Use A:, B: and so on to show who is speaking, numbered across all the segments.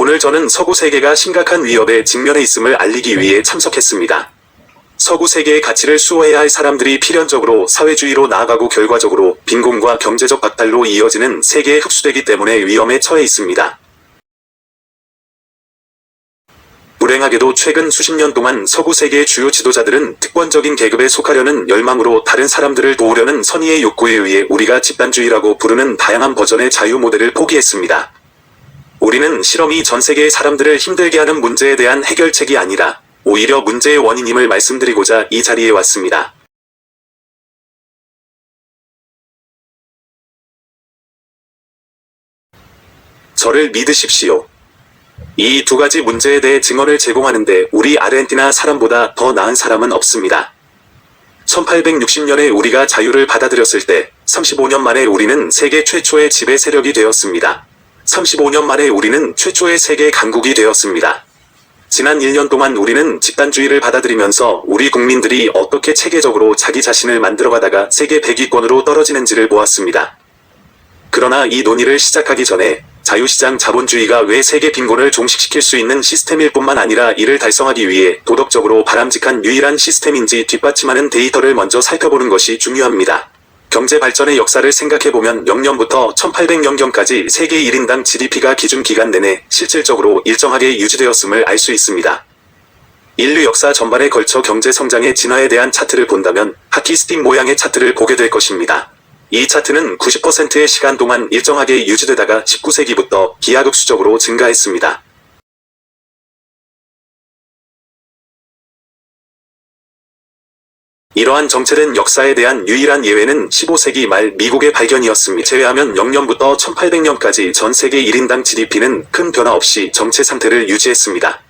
A: 오늘 저는 서구 세계가 심각한 위협에 직면해 있음을 알리기 위해 참석했습니다. 서구 세계의 가치를 수호해야 할 사람들이 필연적으로 사회주의로 나아가고 결과적으로 빈곤과 경제적 박탈로 이어지는 세계에 흡수되기 때문에 위험에 처해 있습니다. 불행하게도 최근 수십 년 동안 서구 세계의 주요 지도자들은 특권적인 계급에 속하려는 열망으로 다른 사람들을 도우려는 선의의 욕구에 의해 우리가 집단주의라고 부르는 다양한 버전의 자유 모델을 포기했습니다. 우리는 실험이 전 세계의 사람들을 힘들게 하는 문제에 대한 해결책이 아니라 오히려 문제의 원인임을 말씀드리고자 이 자리에 왔습니다. 저를 믿으십시오. 이 두 가지 문제에 대해 증언을 제공하는데 우리 아르헨티나 사람보다 더 나은 사람은 없습니다. 1860년에 우리가 자유를 받아들였을 때 35년 만에 우리는 세계 최초의 지배 세력이 되었습니다. 35년 만에 우리는 최초의 세계 강국이 되었습니다. 지난 1년 동안 우리는 집단주의를 받아들이면서 우리 국민들이 어떻게 체계적으로 자기 자신을 만들어가다가 세계 100위권으로 떨어지는지를 보았습니다. 그러나 이 논의를 시작하기 전에 자유시장 자본주의가 왜 세계 빈곤을 종식시킬 수 있는 시스템일 뿐만 아니라 이를 달성하기 위해 도덕적으로 바람직한 유일한 시스템인지 뒷받침하는 데이터를 먼저 살펴보는 것이 중요합니다. 경제 발전의 역사를 생각해보면 0년부터 1800년경까지 세계 1인당 GDP가 기준 기간 내내 실질적으로 일정하게 유지되었음을 알 수 있습니다. 인류 역사 전반에 걸쳐 경제 성장의 진화에 대한 차트를 본다면 하키스틱 모양의 차트를 보게 될 것입니다. 이 차트는 90%의 시간 동안 일정하게 유지되다가 19세기부터 기하급수적으로 증가했습니다. 이러한 정체된 역사에 대한 유일한 예외는 15세기 말 미국의 발견이었습니다. 제외하면 0년부터 1800년까지 전 세계 1인당 GDP는 큰 변화 없이 정체 상태를 유지했습니다.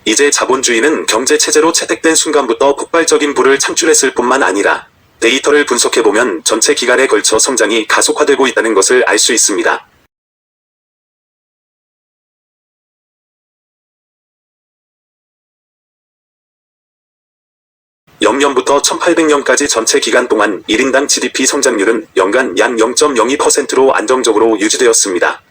A: 이제 자본주의는 경제체제로 채택된 순간부터 폭발적인 부를 창출했을 뿐만 아니라 데이터를 분석해보면 전체 기간에 걸쳐 성장이 가속화되고 있다는 것을 알 수 있습니다. (0년부터 1800년까지) 전체 기간 동안 1인당 GDP 성장률은 연간 약 0.02%로 안정적으로 유지되었습니다.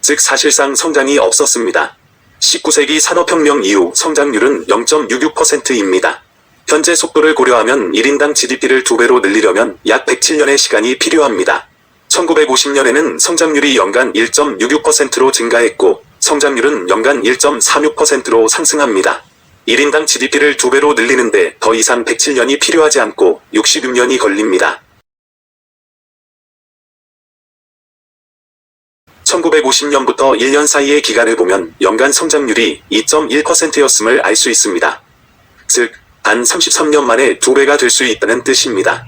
A: 즉 사실상 성장이 없었습니다. 19세기 산업혁명 이후 성장률은 0.66%입니다. 현재 속도를 고려하면 1인당 GDP를 2배로 늘리려면 약 107년의 시간이 필요합니다. 1950년에는 성장률이 연간 1.66%로 증가했고 성장률은 연간 1.46%로 상승합니다. 1인당 GDP를 2배로 늘리는데 더 이상 107년이 필요하지 않고 66년이 걸립니다. 1950년부터 1년 사이의 기간을 보면 연간 성장률이 2.1%였음을 알 수 있습니다. 즉, 단 33년 만에 2배가 될 수 있다는 뜻입니다.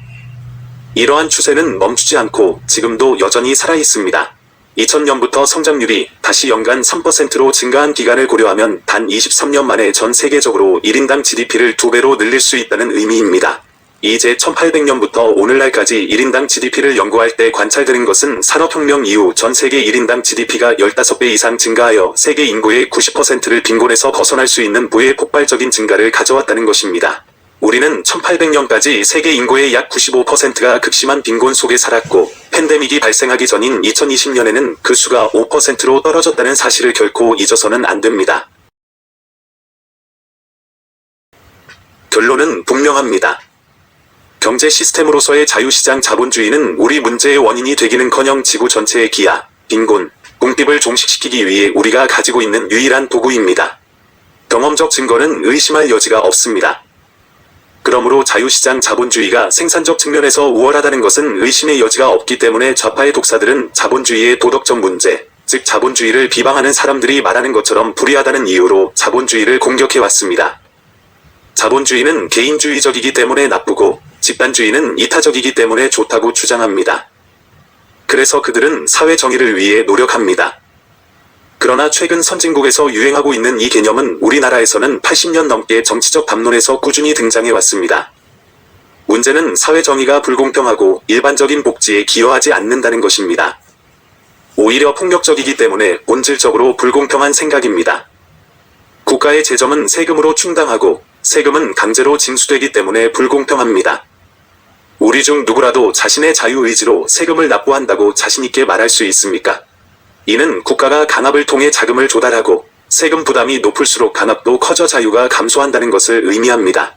A: 이러한 추세는 멈추지 않고 지금도 여전히 살아있습니다. 2000년부터 성장률이 다시 연간 3%로 증가한 기간을 고려하면 단 23년 만에 전 세계적으로 1인당 GDP를 2배로 늘릴 수 있다는 의미입니다. 이제 1800년부터 오늘날까지 1인당 GDP를 연구할 때 관찰되는 것은 산업혁명 이후 전 세계 1인당 GDP가 15배 이상 증가하여 세계 인구의 90%를 빈곤에서 벗어날 수 있는 부의 폭발적인 증가를 가져왔다는 것입니다. 우리는 1800년까지 세계 인구의 약 95%가 극심한 빈곤 속에 살았고 팬데믹이 발생하기 전인 2020년에는 그 수가 5%로 떨어졌다는 사실을 결코 잊어서는 안 됩니다. 결론은 분명합니다. 경제 시스템으로서의 자유시장 자본주의는 우리 문제의 원인이 되기는커녕 지구 전체의 기아, 빈곤, 궁핍을 종식시키기 위해 우리가 가지고 있는 유일한 도구입니다. 경험적 증거는 의심할 여지가 없습니다. 그러므로 자유시장 자본주의가 생산적 측면에서 우월하다는 것은 의심의 여지가 없기 때문에 좌파의 독사들은 자본주의의 도덕적 문제, 즉 자본주의를 비방하는 사람들이 말하는 것처럼 불의하다는 이유로 자본주의를 공격해왔습니다. 자본주의는 개인주의적이기 때문에 나쁘고 집단주의는 이타적이기 때문에 좋다고 주장합니다. 그래서 그들은 사회 정의를 위해 노력합니다. 그러나 최근 선진국에서 유행하고 있는 이 개념은 우리나라에서는 80년 넘게 정치적 담론에서 꾸준히 등장해 왔습니다. 문제는 사회 정의가 불공평하고 일반적인 복지에 기여하지 않는다는 것입니다. 오히려 폭력적이기 때문에 본질적으로 불공평한 생각입니다. 국가의 재정은 세금으로 충당하고 세금은 강제로 징수되기 때문에 불공평합니다. 우리 중 누구라도 자신의 자유의지로 세금을 납부한다고 자신있게 말할 수 있습니까? 이는 국가가 강압을 통해 자금을 조달하고 세금 부담이 높을수록 강압도 커져 자유가 감소한다는 것을 의미합니다.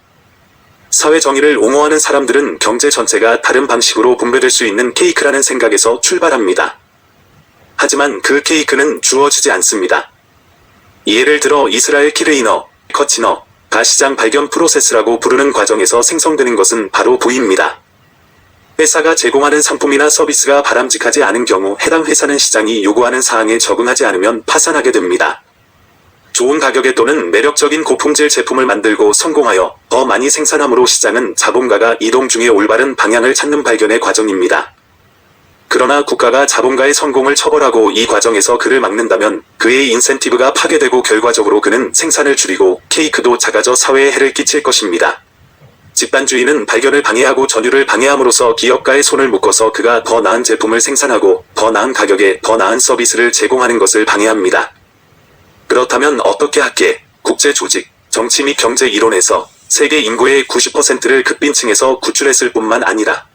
A: 사회 정의를 옹호하는 사람들은 경제 전체가 다른 방식으로 분배될 수 있는 케이크라는 생각에서 출발합니다. 하지만 그 케이크는 주어지지 않습니다. 예를 들어 이스라엘 키르이너, 커치너, 가시장 발견 프로세스라고 부르는 과정에서 생성되는 것은 바로 부입니다. 회사가 제공하는 상품이나 서비스가 바람직하지 않은 경우 해당 회사는 시장이 요구하는 사항에 적응하지 않으면 파산하게 됩니다. 좋은 가격에 또는 매력적인 고품질 제품을 만들고 성공하여 더 많이 생산함으로 시장은 자본가가 이동 중에 올바른 방향을 찾는 발견의 과정입니다. 그러나 국가가 자본가의 성공을 처벌하고 이 과정에서 그를 막는다면 그의 인센티브가 파괴되고 결과적으로 그는 생산을 줄이고 케이크도 작아져 사회에 해를 끼칠 것입니다. 집단주의는 발견을 방해하고 전율을 방해함으로써 기업가의 손을 묶어서 그가 더 나은 제품을 생산하고 더 나은 가격에 더 나은 서비스를 제공하는 것을 방해합니다. 그렇다면 어떻게 하기에 국제조직, 정치 및 경제 이론에서 세계 인구의 90%를 극빈층에서 구출했을 뿐만 아니라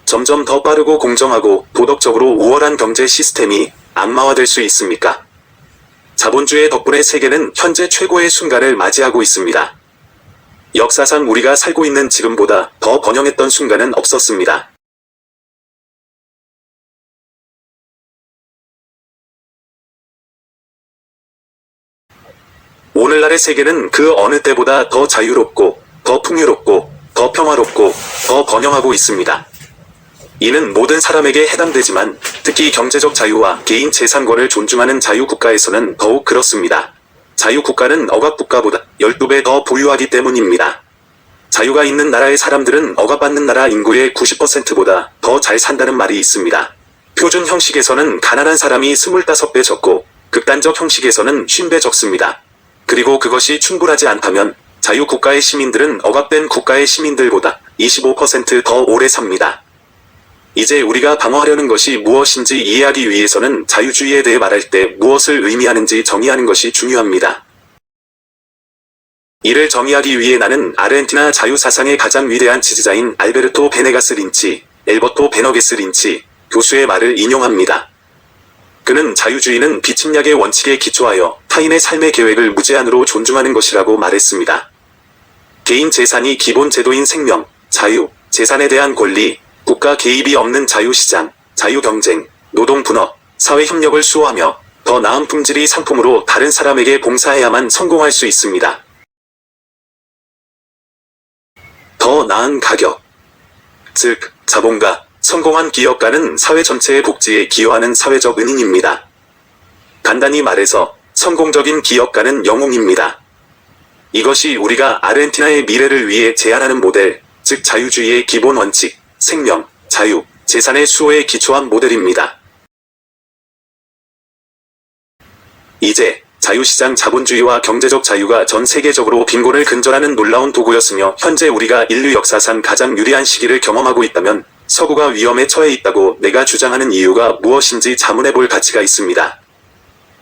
A: 점점 더 빠르고 공정하고 도덕적으로 우월한 경제 시스템이 악마화될 수 있습니까? 자본주의 덕분에 세계는 현재 최고의 순간을 맞이하고 있습니다. 역사상 우리가 살고 있는 지금보다 더 번영했던 순간은 없었습니다. 오늘날의 세계는 그 어느 때보다 더 자유롭고, 더 풍요롭고, 더 평화롭고, 더 번영하고 있습니다. 이는 모든 사람에게 해당되지만 특히 경제적 자유와 개인 재산권을 존중하는 자유국가에서는 더욱 그렇습니다. 자유국가는 억압국가보다 12배 더 부유하기 때문입니다. 자유가 있는 나라의 사람들은 억압받는 나라 인구의 90%보다 더 잘 산다는 말이 있습니다. 표준 형식에서는 가난한 사람이 25배 적고 극단적 형식에서는 50배 적습니다. 그리고 그것이 충분하지 않다면 자유국가의 시민들은 억압된 국가의 시민들보다 25% 더 오래 삽니다. 이제 우리가 방어하려는 것이 무엇인지 이해하기 위해서는 자유주의에 대해 말할 때 무엇을 의미하는지 정의하는 것이 중요합니다. 이를 정의하기 위해 나는 아르헨티나 자유사상의 가장 위대한 지지자인 알베르토 베네가스 린치, 엘버토 베너게스 린치 교수의 말을 인용합니다. 그는 자유주의는 비침략의 원칙에 기초하여 타인의 삶의 계획을 무제한으로 존중하는 것이라고 말했습니다. 개인 재산이 기본 제도인 생명, 자유, 재산에 대한 권리, 국가 개입이 없는 자유시장, 자유경쟁, 노동분업, 사회협력을 수호하며 더 나은 품질의 상품으로 다른 사람에게 봉사해야만 성공할 수 있습니다. 더 나은 가격. 즉, 자본가, 성공한 기업가는 사회 전체의 복지에 기여하는 사회적 은인입니다. 간단히 말해서 성공적인 기업가는 영웅입니다. 이것이 우리가 아르헨티나의 미래를 위해 제안하는 모델, 즉 자유주의의 기본 원칙, 생명, 자유, 재산의 수호에 기초한 모델입니다. 이제 자유시장 자본주의와 경제적 자유가 전 세계적으로 빈곤을 근절하는 놀라운 도구였으며 현재 우리가 인류 역사상 가장 유리한 시기를 경험하고 있다면 서구가 위험에 처해 있다고 내가 주장하는 이유가 무엇인지 자문해 볼 가치가 있습니다.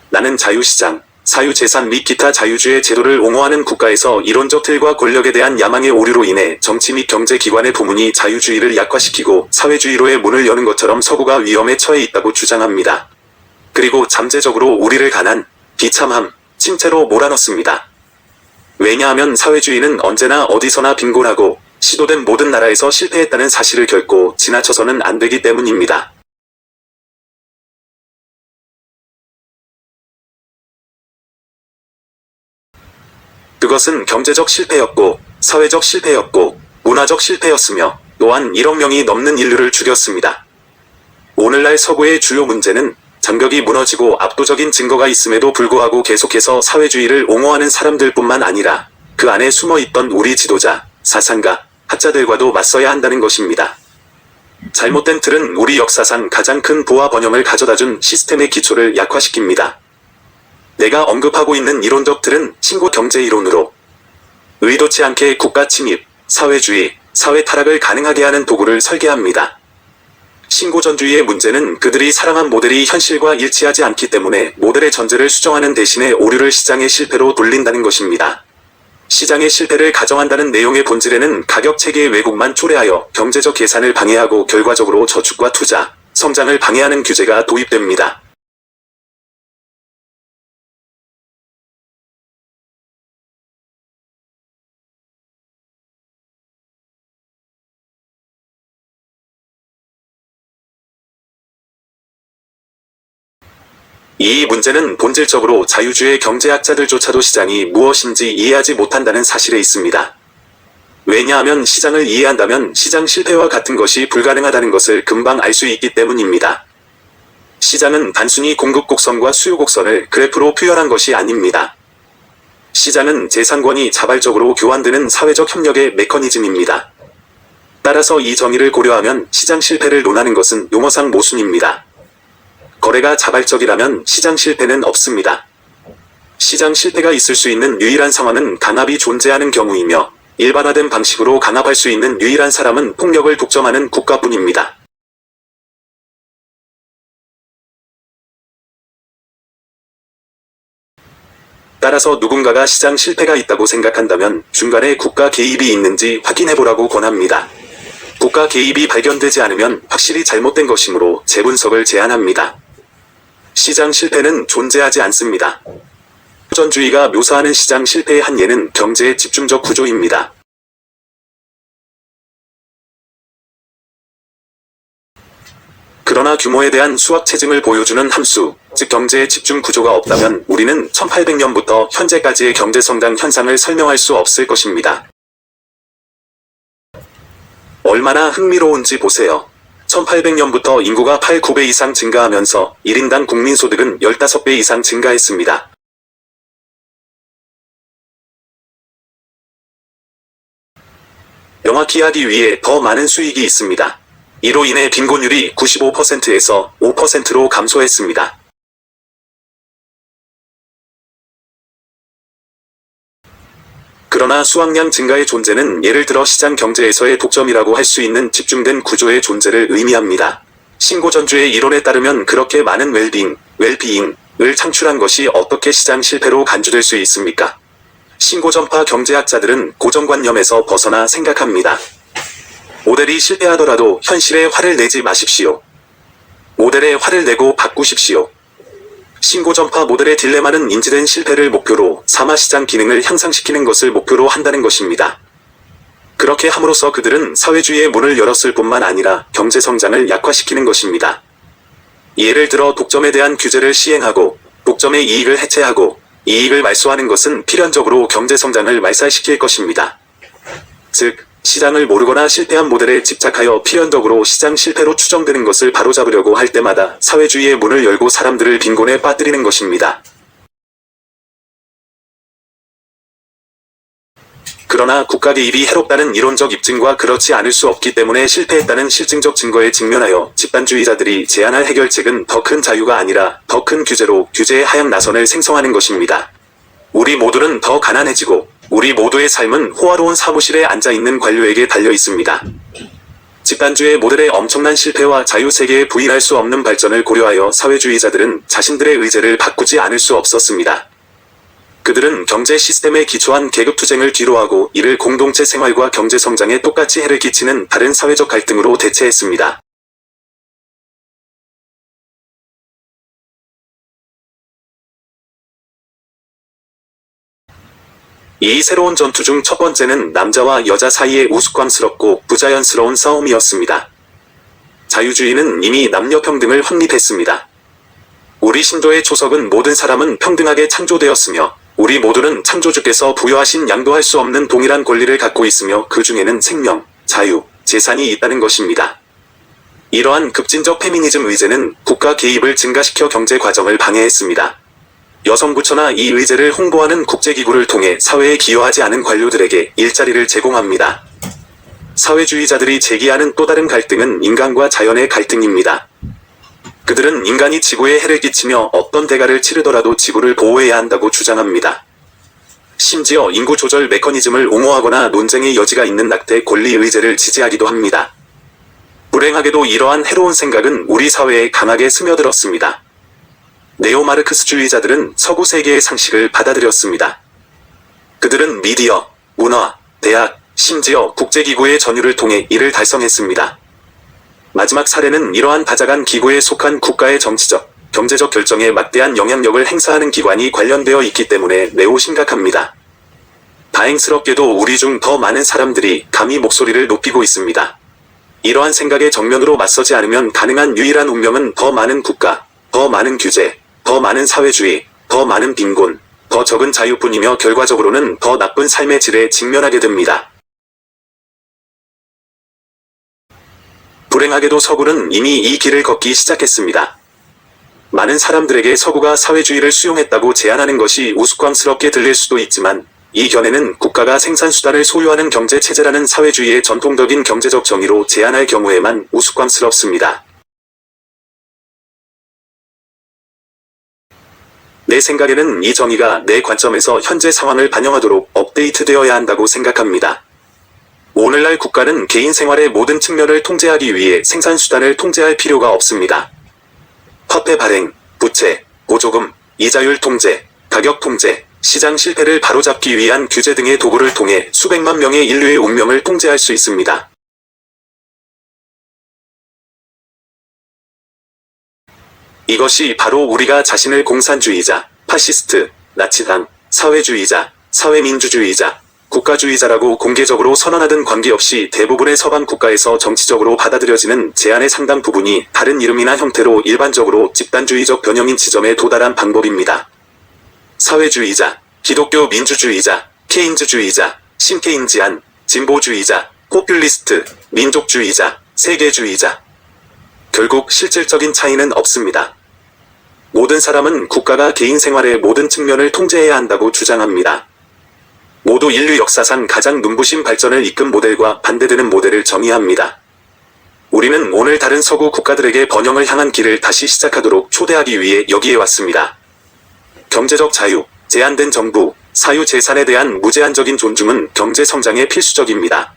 A: 나는 자유시장, 사유재산 및 기타 자유주의 제도를 옹호하는 국가에서 이론적 틀과 권력에 대한 야망의 오류로 인해 정치 및 경제기관의 부문이 자유주의를 약화시키고 사회주의로의 문을 여는 것처럼 서구가 위험에 처해 있다고 주장합니다. 그리고 잠재적으로 우리를 가난, 비참함, 침체로 몰아넣습니다. 왜냐하면 사회주의는 언제나 어디서나 빈곤하고 시도된 모든 나라에서 실패했다는 사실을 결코 지나쳐서는 안 되기 때문입니다. 그것은 경제적 실패였고, 사회적 실패였고, 문화적 실패였으며, 또한 1억 명이 넘는 인류를 죽였습니다. 오늘날 서구의 주요 문제는 장벽이 무너지고 압도적인 증거가 있음에도 불구하고 계속해서 사회주의를 옹호하는 사람들뿐만 아니라 그 안에 숨어있던 우리 지도자, 사상가, 학자들과도 맞서야 한다는 것입니다. 잘못된 틀은 우리 역사상 가장 큰 부와 번영을 가져다준 시스템의 기초를 약화시킵니다. 내가 언급하고 있는 이론적 틀은 신고 경제 이론으로 의도치 않게 국가 침입, 사회주의, 사회 타락을 가능하게 하는 도구를 설계합니다. 신고전주의의 문제는 그들이 사랑한 모델이 현실과 일치하지 않기 때문에 모델의 전제를 수정하는 대신에 오류를 시장의 실패로 돌린다는 것입니다. 시장의 실패를 가정한다는 내용의 본질에는 가격 체계의 왜곡만 초래하여 경제적 계산을 방해하고 결과적으로 저축과 투자, 성장을 방해하는 규제가 도입됩니다. 이 문제는 본질적으로 자유주의 경제학자들조차도 시장이 무엇인지 이해하지 못한다는 사실에 있습니다. 왜냐하면 시장을 이해한다면 시장 실패와 같은 것이 불가능하다는 것을 금방 알 수 있기 때문입니다. 시장은 단순히 공급 곡선과 수요 곡선을 그래프로 표현한 것이 아닙니다. 시장은 재산권이 자발적으로 교환되는 사회적 협력의 메커니즘입니다. 따라서 이 정의를 고려하면 시장 실패를 논하는 것은 용어상 모순입니다. 거래가 자발적이라면 시장 실패는 없습니다. 시장 실패가 있을 수 있는 유일한 상황은 강압이 존재하는 경우이며 일반화된 방식으로 강압할 수 있는 유일한 사람은 폭력을 독점하는 국가뿐입니다. 따라서 누군가가 시장 실패가 있다고 생각한다면 중간에 국가 개입이 있는지 확인해보라고 권합니다. 국가 개입이 발견되지 않으면 확실히 잘못된 것이므로 재분석을 제안합니다. 시장 실패는 존재하지 않습니다. 후전주의가 묘사하는 시장 실패의 한 예는 경제의 집중적 구조입니다. 그러나 규모에 대한 수학 체증을 보여주는 함수, 즉 경제의 집중 구조가 없다면 우리는 1800년부터 현재까지의 경제 성장 현상을 설명할 수 없을 것입니다. 얼마나 흥미로운지 보세요. 1800년부터 인구가 8, 9배 이상 증가하면서 1인당 국민소득은 15배 이상 증가했습니다. 명확히 하기 위해 더 많은 수익이 있습니다. 이로 인해 빈곤율이 95%에서 5%로 감소했습니다. 그러나 수확량 증가의 존재는 예를 들어 시장 경제에서의 독점이라고 할 수 있는 집중된 구조의 존재를 의미합니다. 신고전주의 이론에 따르면 그렇게 많은 웰비잉을 창출한 것이 어떻게 시장 실패로 간주될 수 있습니까? 신고전파 경제학자들은 고정관념에서 벗어나 생각합니다. 모델이 실패하더라도 현실에 화를 내지 마십시오. 모델에 화를 내고 바꾸십시오. 신고전파 모델의 딜레마는 인지된 실패를 목표로 삼아 시장 기능을 향상시키는 것을 목표로 한다는 것입니다. 그렇게 함으로써 그들은 사회주의의 문을 열었을 뿐만 아니라 경제성장을 약화시키는 것입니다. 예를 들어 독점에 대한 규제를 시행하고 독점의 이익을 해체하고 이익을 말소하는 것은 필연적으로 경제성장을 말살시킬 것입니다. 즉, 시장을 모르거나 실패한 모델에 집착하여 필연적으로 시장 실패로 추정되는 것을 바로잡으려고 할 때마다 사회주의의 문을 열고 사람들을 빈곤에 빠뜨리는 것입니다. 그러나 국가 개입이 해롭다는 이론적 입증과 그렇지 않을 수 없기 때문에 실패했다는 실증적 증거에 직면하여 집단주의자들이 제안할 해결책은 더 큰 자유가 아니라 더 큰 규제로 규제의 하향 나선을 생성하는 것입니다. 우리 모두는 더 가난해지고 우리 모두의 삶은 호화로운 사무실에 앉아있는 관료에게 달려 있습니다. 집단주의 모델의 엄청난 실패와 자유세계에 부인할 수 없는 발전을 고려하여 사회주의자들은 자신들의 의제를 바꾸지 않을 수 없었습니다. 그들은 경제 시스템에 기초한 계급투쟁을 뒤로하고 이를 공동체 생활과 경제성장에 똑같이 해를 끼치는 다른 사회적 갈등으로 대체했습니다. 이 새로운 전투 중 첫 번째는 남자와 여자 사이의 우스꽝스럽고 부자연스러운 싸움이었습니다. 자유주의는 이미 남녀 평등을 확립했습니다. 우리 신조의 초석은 모든 사람은 평등하게 창조되었으며 우리 모두는 창조주께서 부여하신 양도할 수 없는 동일한 권리를 갖고 있으며 그 중에는 생명, 자유, 재산이 있다는 것입니다. 이러한 급진적 페미니즘 의제는 국가 개입을 증가시켜 경제 과정을 방해했습니다. 여성부처나 이 의제를 홍보하는 국제기구를 통해 사회에 기여하지 않은 관료들에게 일자리를 제공합니다. 사회주의자들이 제기하는 또 다른 갈등은 인간과 자연의 갈등입니다. 그들은 인간이 지구에 해를 끼치며 어떤 대가를 치르더라도 지구를 보호해야 한다고 주장합니다. 심지어 인구 조절 메커니즘을 옹호하거나 논쟁의 여지가 있는 낙태 권리 의제를 지지하기도 합니다. 불행하게도 이러한 해로운 생각은 우리 사회에 강하게 스며들었습니다. 네오마르크스주의자들은 서구 세계의 상식을 받아들였습니다. 그들은 미디어, 문화, 대학, 심지어 국제기구의 전유를 통해 이를 달성했습니다. 마지막 사례는 이러한 다자간 기구에 속한 국가의 정치적, 경제적 결정에 막대한 영향력을 행사하는 기관이 관련되어 있기 때문에 매우 심각합니다. 다행스럽게도 우리 중 더 많은 사람들이 감히 목소리를 높이고 있습니다. 이러한 생각에 정면으로 맞서지 않으면 가능한 유일한 운명은 더 많은 국가, 더 많은 규제, 더 많은 사회주의, 더 많은 빈곤, 더 적은 자유뿐이며 결과적으로는 더 나쁜 삶의 질에 직면하게 됩니다. 불행하게도 서구는 이미 이 길을 걷기 시작했습니다. 많은 사람들에게 서구가 사회주의를 수용했다고 제안하는 것이 우스꽝스럽게 들릴 수도 있지만 이 견해는 국가가 생산수단을 소유하는 경제체제라는 사회주의의 전통적인 경제적 정의로 제안할 경우에만 우스꽝스럽습니다. 내 생각에는 이 정의가 내 관점에서 현재 상황을 반영하도록 업데이트되어야 한다고 생각합니다. 오늘날 국가는 개인 생활의 모든 측면을 통제하기 위해 생산수단을 통제할 필요가 없습니다. 화폐 발행, 부채, 보조금, 이자율 통제, 가격 통제, 시장 실패를 바로잡기 위한 규제 등의 도구를 통해 수백만 명의 인류의 운명을 통제할 수 있습니다. 이것이 바로 우리가 자신을 공산주의자, 파시스트, 나치당, 사회주의자, 사회민주주의자, 국가주의자라고 공개적으로 선언하든 관계없이 대부분의 서방 국가에서 정치적으로 받아들여지는 제안의 상당 부분이 다른 이름이나 형태로 일반적으로 집단주의적 변형인 지점에 도달한 방법입니다. 사회주의자, 기독교 민주주의자, 케인즈주의자, 신케인지안, 진보주의자, 포퓰리스트, 민족주의자, 세계주의자. 결국 실질적인 차이는 없습니다. 모든 사람은 국가가 개인 생활의 모든 측면을 통제해야 한다고 주장합니다. 모두 인류 역사상 가장 눈부신 발전을 이끈 모델과 반대되는 모델을 정의합니다. 우리는 오늘 다른 서구 국가들에게 번영을 향한 길을 다시 시작하도록 초대하기 위해 여기에 왔습니다. 경제적 자유, 제한된 정부, 사유재산에 대한 무제한적인 존중은 경제 성장에 필수적입니다.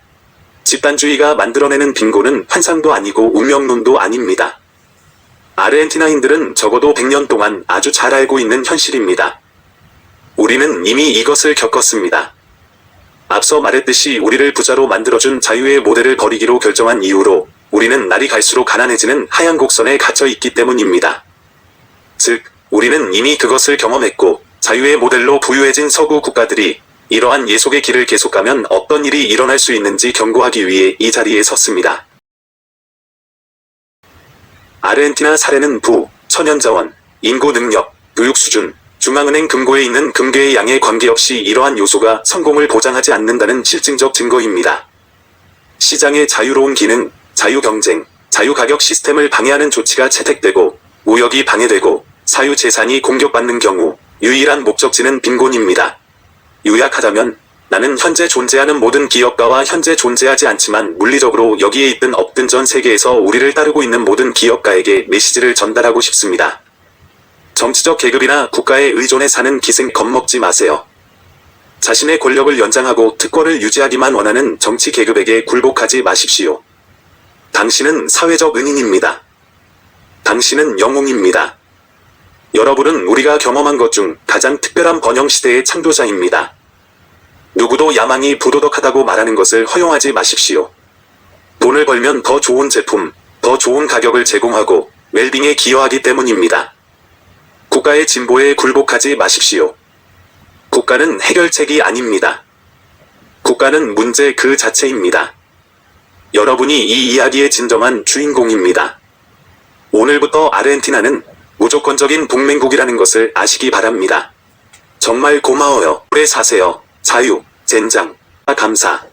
A: 집단주의가 만들어내는 빈곤은 환상도 아니고 운명론도 아닙니다. 아르헨티나인들은 적어도 100년 동안 아주 잘 알고 있는 현실입니다. 우리는 이미 이것을 겪었습니다. 앞서 말했듯이 우리를 부자로 만들어준 자유의 모델을 버리기로 결정한 이후로 우리는 날이 갈수록 가난해지는 하얀 곡선에 갇혀 있기 때문입니다. 즉, 우리는 이미 그것을 경험했고 자유의 모델로 부유해진 서구 국가들이 이러한 예속의 길을 계속 가면 어떤 일이 일어날 수 있는지 경고하기 위해 이 자리에 섰습니다. 아르헨티나 사례는 부, 천연자원, 인구 능력, 교육 수준, 중앙은행 금고에 있는 금괴의 양에 관계없이 이러한 요소가 성공을 보장하지 않는다는 실증적 증거입니다. 시장의 자유로운 기능, 자유경쟁, 자유가격 시스템을 방해하는 조치가 채택되고 무역이 방해되고 사유재산이 공격받는 경우 유일한 목적지는 빈곤입니다. 요약하자면 나는 현재 존재하는 모든 기업가와 현재 존재하지 않지만 물리적으로 여기에 있든 없든 전 세계에서 우리를 따르고 있는 모든 기업가에게 메시지를 전달하고 싶습니다. 정치적 계급이나 국가에 의존해 사는 기생 겁먹지 마세요. 자신의 권력을 연장하고 특권을 유지하기만 원하는 정치 계급에게 굴복하지 마십시오. 당신은 사회적 은인입니다. 당신은 영웅입니다. 여러분은 우리가 경험한 것 중 가장 특별한 번영 시대의 창조자입니다. 누구도 야망이 부도덕하다고 말하는 것을 허용하지 마십시오. 돈을 벌면 더 좋은 제품, 더 좋은 가격을 제공하고 웰빙에 기여하기 때문입니다. 국가의 진보에 굴복하지 마십시오. 국가는 해결책이 아닙니다. 국가는 문제 그 자체입니다. 여러분이 이 이야기의 진정한 주인공입니다. 오늘부터 아르헨티나는 무조건적인 동맹국이라는 것을 아시기 바랍니다. 정말 고마워요. 오래 사세요. 자유, 젠장, 감사.